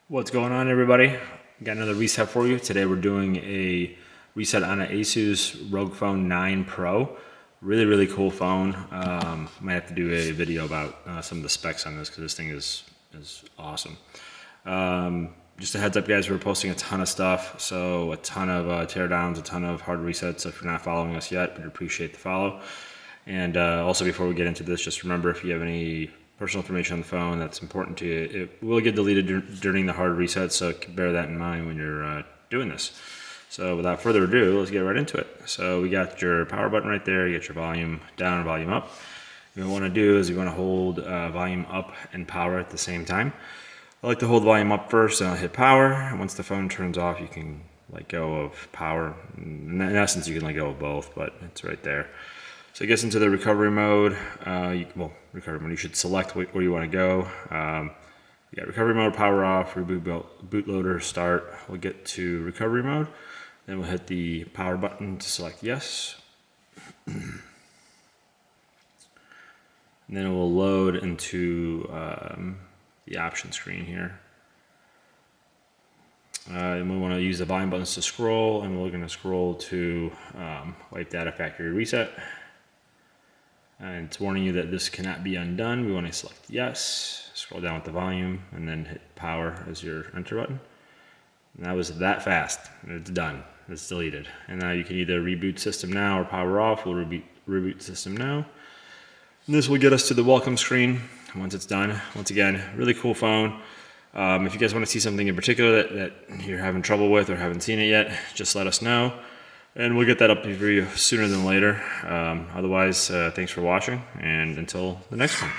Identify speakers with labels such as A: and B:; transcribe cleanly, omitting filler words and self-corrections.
A: What's going on, everybody? Got another reset for you. Today we're doing a reset on an ASUS ROG Phone 9 Pro. Really cool phone. Might have to do a video about some of the specs on this because this thing is awesome. Just a heads up, guys, we're posting a ton of stuff, so a ton of teardowns, a ton of hard resets. So if you're not following us yet, we'd appreciate the follow. And also, before we get into this, just remember, if you have any personal information on the phone that's important to you, it will get deleted during the hard reset, so bear that in mind when you're doing this. So without further ado, let's get right into it. So we got your power button right there. You got your volume down and volume up. What we want to do is we want to hold volume up and power at the same time. I like to hold volume up first, and I'll hit power. And once the phone turns off, you can let go of power. In essence, you can let go of both, but it's right there. So it gets into the recovery mode. Recovery mode, you should select where you want to go. You got recovery mode, power off, reboot bootloader, start. We'll get to recovery mode. Then we'll hit the power button to select yes. And then it will load into the option screen here. And we want to use the volume buttons to scroll, and we're going to scroll to wipe data factory reset. And it's warning you that this cannot be undone. We want to select yes, scroll down with the volume, and then hit power as your enter button. And that was that fast. It's done. It's deleted. And now you can either reboot system now or power off. We'll reboot system now. And this will get us to the welcome screen once it's done. Once again, really cool phone. If you guys want to see something in particular that you're having trouble with or haven't seen it yet, just let us know. And we'll get that up for you sooner than later. Otherwise, thanks for watching, and until the next one.